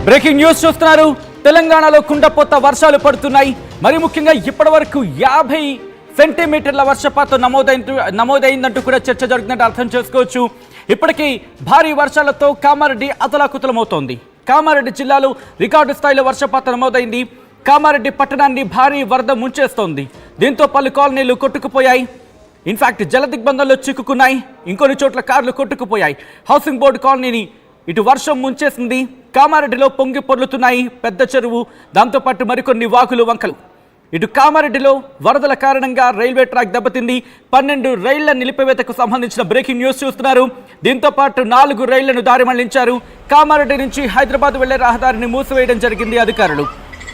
Breaking news చూస్తున్నారు. తెలంగాణలో కుండపోత వర్షాలు పడుతున్నాయి. మరి ముఖ్యంగా ఇప్పటివరకు 50 సెంటీమీటర్ల వర్షపాతం నమోదైందంటూ కూడా చర్చ జరుగుతుందంటే అర్థం చేసుకోవచ్చు. ఇప్పటికీ భారీ వర్షాలతో కామారెడ్డి అతలాకుతలమవుతోంది. కామారెడ్డి జిల్లాలో రికార్డు స్థాయిలో వర్షపాతం నమోదైంది. కామారెడ్డి పట్టణాన్ని భారీ వరద ముంచేస్తోంది. దీంతో పలు కాలనీలు కొట్టుకుపోయాయి. ఇన్ఫాక్ట్ జల దిగ్బంధంలో చిక్కుకున్నాయి. ఇంకొన్ని చోట్ల కార్లు కొట్టుకుపోయాయి. హౌసింగ్ బోర్డు కాలనీని ఇటు వర్షం ముంచేసింది. కామారెడ్డిలో పొంగి పొర్లుతున్నాయి పెద్ద చెరువు, దాంతోపాటు మరికొన్ని వాగులు వంకలు. ఇటు కామారెడ్డిలో వరదల కారణంగా రైల్వే ట్రాక్ దెబ్బతింది. 12 రైళ్ల నిలిపివేతకు సంబంధించిన బ్రేకింగ్ న్యూస్ చూస్తున్నారు. దీంతో పాటు 4 రైళ్లను దారి మళ్లించారు. కామారెడ్డి నుంచి హైదరాబాద్ వెళ్లే రహదారిని మూసివేయడం జరిగింది అధికారులు.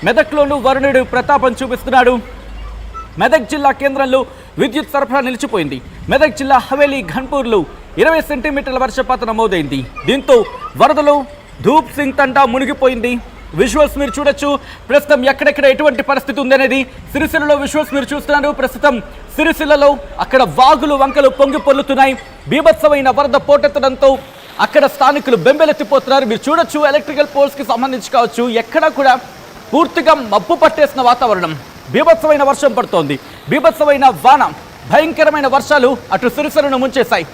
మెదక్లోనూ వరుణుడు ప్రతాపం చూపిస్తున్నాడు. మెదక్ జిల్లా కేంద్రంలో విద్యుత్ సరఫరా నిలిచిపోయింది. మెదక్ జిల్లా హవేలీ ఘన్పూర్లో 20 సెంటీమీటర్ల వర్షపాతం నమోదైంది. దీంతో వరదలో ధూప్ సింగ్ తండా మునిగిపోయింది. విజువల్స్ మీరు చూడొచ్చు. ప్రస్తుతం ఎక్కడెక్కడ ఎటువంటి పరిస్థితి ఉందనేది సిరిసిల్లలో విజువల్స్ మీరు చూస్తున్నారు. ప్రస్తుతం సిరిసిల్లలో అక్కడ వాగులు వంకలు పొంగి పొర్లుతున్నాయి. బీభత్సమైన వరద పోటెత్తడంతో అక్కడ స్థానికులు బెంబెలెత్తిపోతున్నారు. మీరు చూడొచ్చు. ఎలక్ట్రికల్ పోల్స్కి సంబంధించి కావచ్చు, ఎక్కడా కూడా పూర్తిగా మబ్బు పట్టేసిన వాతావరణం. బీభత్సమైన వర్షం పడుతోంది. బీభత్సమైన వాన, భయంకరమైన వర్షాలు అటు సిరిసిల్లను ముంచేశాయి.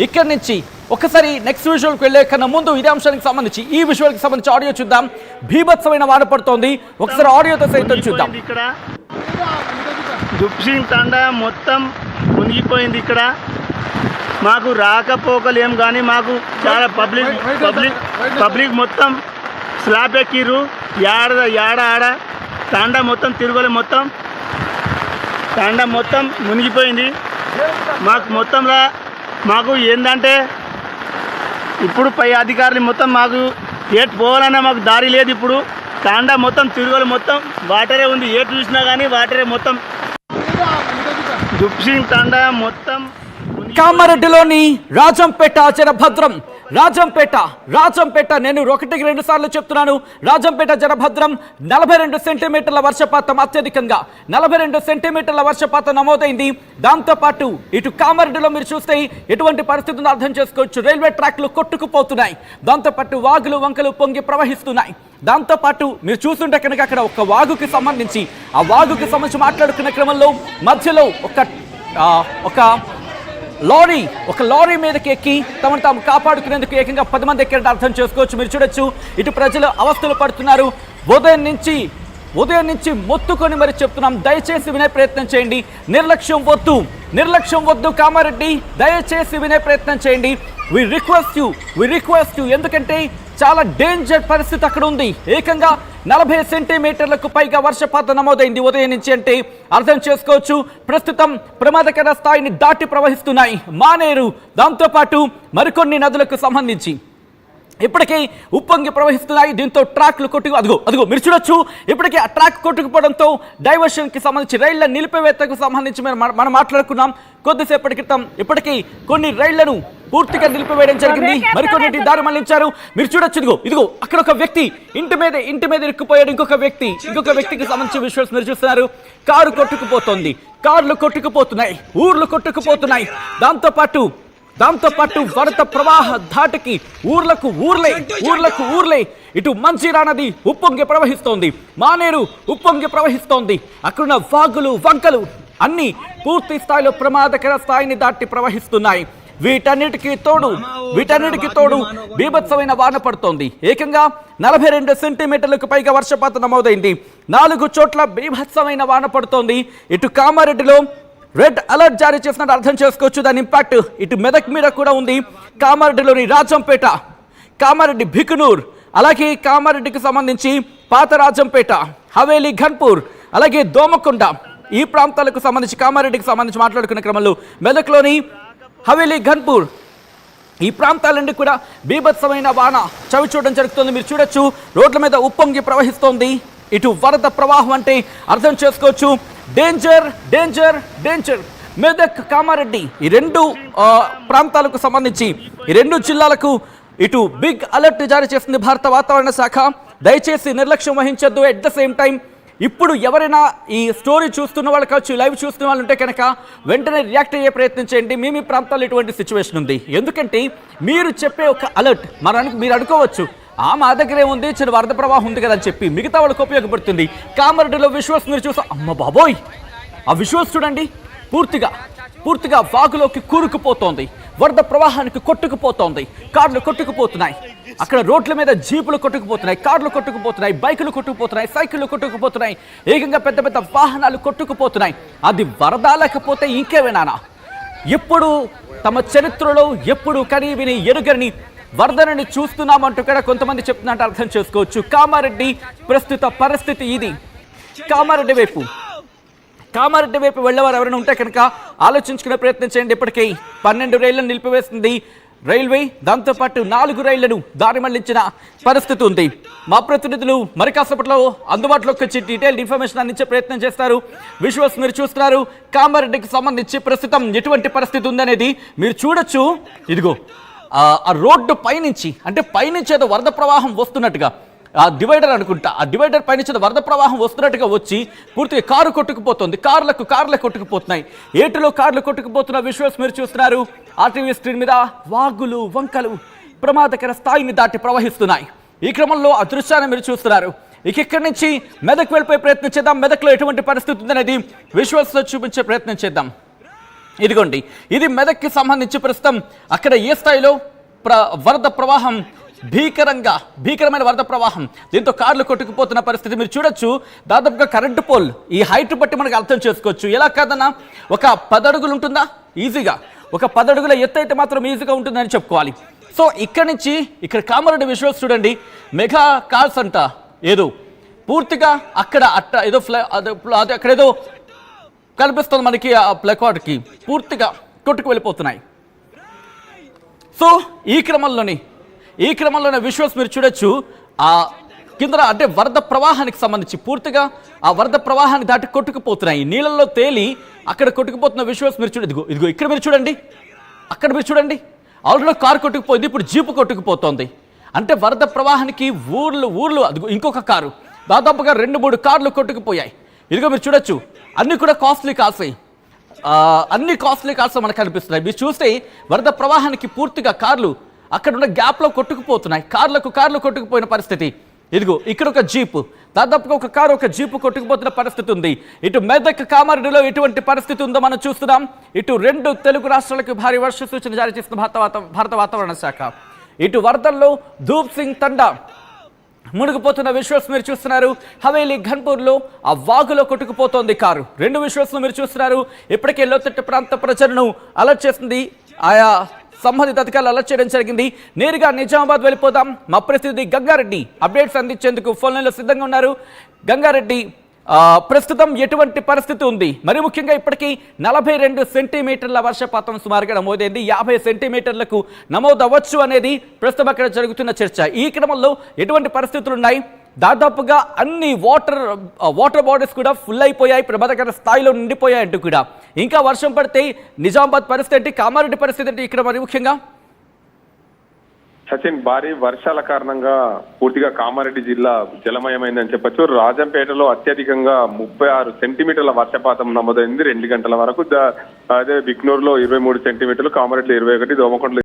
ఇక్కడి నుంచి ఒకసారి నెక్స్ట్ విజువల్కి వెళ్ళే కన్నా ముందు ఇదే అంశానికి సంబంధించి ఈ విజువల్కి సంబంధించి ఆడియో చూద్దాం. బీభత్సమైన వాన పడుతోంది. ఒకసారి ఆడియోతో సైతం చూద్దాం. ఇక్కడ దుప్సింగ్ తండా మొత్తం మునిగిపోయింది. ఇక్కడ మాకు రాకపోకలేం కానీ మాకు చాలా పబ్లిక్ మొత్తం స్లాబ్ ఎక్కిర్రు. ఆడ తండా మొత్తం తిరుగులే, మొత్తం తండా మొత్తం మునిగిపోయింది. మాకు ఏంటంటే ఇప్పుడు పై అధికారులు మొత్తం మాకు ఏటు పోవాలన్నా మాకు దారి లేదు. ఇప్పుడు తాండా మొత్తం తిరుగులు మొత్తం వాటరే ఉంది. ఏటు చూసినా కానీ వాటరే మొత్తం. దుప్సింగ్ తాండా మొత్తం. కామారెడ్డిలోని రాజంపేట జనభద్రం. రాజంపేట నేను 1-2 సార్లు చెప్తున్నాను. రాజంపేట జనభద్రం 42 సెంటీమీటర్ల వర్షపాతం, అత్యధికంగా 42 సెంటీమీటర్ల వర్షపాతం నమోదైంది. దాంతోపాటు ఇటు కామారెడ్డిలో మీరు చూస్తే ఎటువంటి పరిస్థితులను అర్థం చేసుకోవచ్చు. రైల్వే ట్రాక్లు కొట్టుకుపోతున్నాయి. దాంతోపాటు వాగులు వంకలు పొంగి ప్రవహిస్తున్నాయి. దాంతోపాటు మీరు చూస్తుంటే కనుక అక్కడ ఒక వాగుకి సంబంధించి మాట్లాడుకునే క్రమంలో మధ్యలో ఒక లారీ మీదకి ఎక్కి తమను తాము కాపాడుకునేందుకు ఏకంగా 10 మంది ఎక్కినట్టు అర్థం చేసుకోవచ్చు. మీరు చూడొచ్చు. ఇటు ప్రజలు అవస్థలు పడుతున్నారు. ఉదయం నుంచి మొత్తుకొని మరి చెప్తున్నాం, దయచేసి వినే ప్రయత్నం చేయండి. నిర్లక్ష్యం వద్దు కామారెడ్డి, దయచేసి వినే ప్రయత్నం చేయండి. We request you. ఎందుకంటే చాలా డేంజర్ పరిస్థితి అక్కడ ఉంది. ఏకంగా 40 సెంటీమీటర్లకు పైగా వర్షపాతం నమోదైంది ఉదయం నుంచి. అంటే అర్థం చేసుకోవచ్చు. ప్రస్తుతం ప్రమాదకర స్థాయిని దాటి ప్రవహిస్తున్నాయి మానేరు, దాంతోపాటు మరికొన్ని నదులకు సంబంధించి ఇప్పటికే ఉప్పొంగి ప్రవహిస్తున్నాయి. దీంతో ట్రాక్లు అదిగో మీరు చూడొచ్చు. ఇప్పటికే ఆ ట్రాక్ కొట్టుకుపోవడంతో డైవర్షన్కి సంబంధించి రైళ్ల నిలిపివేతకు సంబంధించి మనం మాట్లాడుకున్నాం కొద్దిసేపటి క్రితం. ఇప్పటికీ కొన్ని రైళ్లను పూర్తిగా నిలిపివేయడం జరిగింది. మరికొన్నిటి దారి మళ్లించారు. మీరు చూడొచ్చు. ఇదిగో అక్కడ ఒక వ్యక్తి ఇంటి మీద ఇరుక్కుపోయాడు. ఇంకొక వ్యక్తికి సంబంధించి విజువల్స్ మీరు చూస్తున్నారు. కార్లు కొట్టుకుపోతున్నాయి. ఊర్లు కొట్టుకుపోతున్నాయి. దాంతోపాటు వరద ప్రవాహ ధాటికి ఊర్లకు ఊర్లే ఇటు మంజీరా నది ఉప్పొంగి ప్రవహిస్తోంది. మానేరు ఉప్పొంగి ప్రవహిస్తోంది. అక్కడున్న వాగులు వంకలు అన్ని పూర్తి స్థాయిలో ప్రమాదకర స్థాయిని దాటి ప్రవహిస్తున్నాయి. వీటన్నిటికీ తోడు బీభత్సమైన వాన పడుతోంది. ఏకంగా 42 సెంటీమీటర్లకు పైగా వర్షపాతం నమోదైంది. 4 చోట్ల బీభత్సమైన వాన పడుతోంది. ఇటు కామారెడ్డిలో రెడ్ అలర్ట్ జారీ చేసినట్టు అర్థం చేసుకోవచ్చు. దాని ఇంపాక్ట్ ఇటు మెదక్ మీద కూడా ఉంది. కామారెడ్డిలోని రాజంపేట, కామారెడ్డి భికునూర్, అలాగే కామారెడ్డికి సంబంధించి పాత రాజంపేట, హవేలీ ఘన్పూర్, అలాగే దోమకొండ, ఈ ప్రాంతాలకు సంబంధించి కామారెడ్డికి సంబంధించి మాట్లాడుకునే క్రమంలో మెదక్లోని హవేలీ ఘన్పూర్ ఈ ప్రాంతాలన్నీ కూడా బీభత్సమైన వాన చవి చూడడం జరుగుతుంది. మీరు చూడొచ్చు. రోడ్ల మీద ఉప్పొంగి ప్రవహిస్తోంది. ఇటు వరద ప్రవాహం అంటే అర్థం చేసుకోవచ్చు. డేంజర్. మెదక్, కామారెడ్డి ఈ 2 ప్రాంతాలకు సంబంధించి ఈ 2 జిల్లాలకు ఇటు బిగ్ అలర్ట్ జారీ చేసింది భారత వాతావరణ శాఖ. దయచేసి నిర్లక్ష్యం వహించొద్దు. ఎట్ ద సేమ్ టైం ఇప్పుడు ఎవరైనా ఈ స్టోరీ చూస్తున్న వాళ్ళు కావచ్చు, లైవ్ చూస్తున్న వాళ్ళు ఉంటే కనుక వెంటనే రియాక్ట్ అయ్యే ప్రయత్నం చేయండి. మీ ప్రాంతాల్లో ఇటువంటి సిచ్యువేషన్ ఉంది. ఎందుకంటే మీరు చెప్పే ఒక అలర్ట్ మీరు అనుకోవచ్చు, మా దగ్గరే ఉంది, చిన్న వరద ప్రవాహం ఉంది కదా అని చెప్పి మిగతా వాళ్ళకి ఉపయోగపడుతుంది. కామారెడ్డిలో విజువల్స్ మీరు చూసా, అమ్మ బాబోయ్, ఆ విజువల్స్ చూడండి, పూర్తిగా వాగులోకి కూరుకుపోతోంది, వరద ప్రవాహానికి కొట్టుకుపోతోంది, కార్లు కొట్టుకుపోతున్నాయి, అక్కడ రోడ్ల మీద జీపులు కొట్టుకుపోతున్నాయి, కార్లు కొట్టుకుపోతున్నాయి, బైకులు కొట్టుకుపోతున్నాయి, సైకిళ్ళు కొట్టుకుపోతున్నాయి, ఏకంగా పెద్ద పెద్ద వాహనాలు కొట్టుకుపోతున్నాయి. అది వరద లేకపోతే ఇంకేమైనా ఎప్పుడు తమ చరిత్రలో ఎప్పుడు కని విని ఎరుగని వరదనని చూస్తున్నామంటూ కూడా కొంతమంది చెప్తున్నట్టు అర్థం చేసుకోవచ్చు. కామారెడ్డి ప్రస్తుత పరిస్థితి ఇది. కామారెడ్డి వైపు వెళ్ళేవారు ఎవరైనా ఉంటే కనుక ఆలోచించుకునే ప్రయత్నం చేయండి. ఇప్పటికీ 12 రైళ్లను నిలిపివేస్తుంది రైల్వే, దాంతోపాటు 4 రైళ్లను దారి మళ్లించిన పరిస్థితి ఉంది. మా ప్రతినిధులు మరి కాసేపట్లో అందుబాటులోకి వచ్చి డీటెయిల్డ్ ఇన్ఫర్మేషన్ అందించే ప్రయత్నం చేస్తారు. విజువల్స్ మీరు చూస్తున్నారు. కామారెడ్డికి సంబంధించి ప్రస్తుతం ఎటువంటి పరిస్థితి ఉందనేది మీరు చూడొచ్చు. ఇదిగో ఆ రోడ్డు పైనుంచి, అంటే పైనుంచి ఏదో వరద ప్రవాహం వస్తున్నట్టుగా, ఆ డివైడర్ అనుకుంటా, ఆ డివైడర్ పైనుంచి వరద ప్రవాహం వస్తున్నట్టుగా వచ్చి పూర్తిగా కారు కొట్టుకుపోతుంది, కార్లు కొట్టుకుపోతున్నాయి, ఏటులో కార్లు కొట్టుకుపోతున్న విజువల్స్ మీరు చూస్తున్నారు. ఆర్టీవీ స్క్రీన్ మీద వాగులు వంకలు ప్రమాదకర స్థాయిని దాటి ప్రవహిస్తున్నాయి. ఈ క్రమంలో ఆ దృశ్యాన్ని మీరు చూస్తున్నారు. ఇక్కడి నుంచి మెదక్ వెళ్ళిపోయే ప్రయత్నం చేద్దాం. మెదక్లో ఎటువంటి పరిస్థితి ఉందనేది విజువల్స్లో చూపించే ప్రయత్నం చేద్దాం. ఇదిగోండి, ఇది మెదక్కి సంబంధించి ప్రస్తుతం అక్కడ ఏ స్థాయిలో వరద ప్రవాహం, భీకరమైన వరద ప్రవాహం, దీంతో కార్లు కొట్టుకుపోతున్న పరిస్థితి మీరు చూడొచ్చు. దాదాపుగా కరెంటు పోల్, ఈ హైట్ బట్టి మనకు అర్థం చేసుకోవచ్చు. ఎలా కాదన్నా, ఒక 10 అడుగులు ఉంటుందా ఈజీగా, ఒక 10 అడుగుల ఎత్తు అయితే మాత్రం ఈజీగా ఉంటుందని చెప్పుకోవాలి. సో ఇక్కడ నుంచి ఇక్కడ కామారెడ్డి విజువల్స్ చూడండి. మెగా కార్స్ అంట, ఏదో పూర్తిగా అక్కడ ఏదో అక్కడేదో కనిపిస్తుంది మనకి, ఆ ప్లకార్డ్కి పూర్తిగా కొట్టుకు వెళ్ళిపోతున్నాయి. సో ఈ క్రమంలోనే విజువల్స్ మీరు చూడొచ్చు. ఆ కింద అంటే వరద ప్రవాహానికి సంబంధించి పూర్తిగా ఆ వరద ప్రవాహాన్ని దాటి కొట్టుకుపోతున్నాయి, నీళ్ళల్లో తేలి అక్కడ కొట్టుకుపోతున్న విజువల్స్ మీరు చూడండి. ఇదిగో ఇక్కడ మీరు చూడండి, అక్కడ మీరు చూడండి, ఆల్రెడీ కారు కొట్టుకుపోయింది, ఇప్పుడు జీపు కొట్టుకుపోతుంది. అంటే వరద ప్రవాహానికి ఊర్లు అదిగో ఇంకొక కారు, దాదాపుగా 2-3 కార్లు కొట్టుకుపోయాయి. ఇదిగో మీరు చూడొచ్చు, అన్ని కూడా కాస్ట్లీ కార్స్ మనకు కనిపిస్తున్నాయి. మీరు చూస్తే వరద ప్రవాహానికి పూర్తిగా కార్లు అక్కడ ఉన్న గ్యాప్లో కొట్టుకుపోతున్నాయి, కార్లు కొట్టుకుపోయిన పరిస్థితి. ఇదిగో ఇక్కడ ఒక జీపు, దాదాపుగా ఒక జీపు కొట్టుకుపోతున్న పరిస్థితి ఉంది. ఇటు మెదక్ కామారెడ్డిలో ఎటువంటి పరిస్థితి ఉందో మనం చూస్తున్నాం. ఇటు 2 తెలుగు రాష్ట్రాలకు భారీ వర్ష సూచన జారీ చేసిన భారత వాతావరణ శాఖ. ఇటు వరదల్లో ధూప్ సింగ్ తండా మునిగిపోతున్న విజువల్స్ మీరు చూస్తున్నారు. హవేలీ ఘన్పూర్లో ఆ వాగులో కొట్టుకుపోతోంది కారు. 2 విజువల్స్ మీరు చూస్తున్నారు. ఇప్పటికే లోతట్టు ప్రాంత ప్రజలను అలర్ట్ చేస్తుంది, ఆయా సంబంధిత అధికారులు అలర్ట్ చేయడం జరిగింది. నేరుగా నిజామాబాద్ వెళ్ళిపోదాం. మా ప్రతినిధి గంగారెడ్డి అప్డేట్స్ అందించేందుకు ఫోన్ లైన్లో సిద్ధంగా ఉన్నారు. గంగారెడ్డి, ప్రస్తుతం ఎటువంటి పరిస్థితి ఉంది? మరి ముఖ్యంగా ఇప్పటికీ 42 సెంటీమీటర్ల వర్షపాతం సుమారుగా నమోదైంది. 50 సెంటీమీటర్లకు నమోదవచ్చు అనేది ప్రస్తుతం అక్కడ జరుగుతున్న చర్చ. ఈ క్రమంలో ఎటువంటి పరిస్థితులు ఉన్నాయి? దాదాపుగా అన్ని వాటర్ బాడీస్ కూడా ఫుల్ అయిపోయాయి, ప్రమాదకర స్థాయిలో నిండిపోయాయి అంటూ కూడా. ఇంకా వర్షం పడితే నిజామాబాద్ పరిస్థితి ఏంటి, కామారెడ్డి పరిస్థితి ఏంటి ఇక్కడ మరి ముఖ్యంగా? సచిన్, భారీ వర్షాల కారణంగా పూర్తిగా కామారెడ్డి జిల్లా జలమయమైందని చెప్పొచ్చు. రాజంపేటలో అత్యధికంగా 36 సెంటీమీటర్ల వర్షపాతం నమోదైంది 2 గంటల వరకు. అదే బిక్నూరులో 23 సెంటీమీటర్లు, కామారెడ్డిలో 21, దోమకొండలో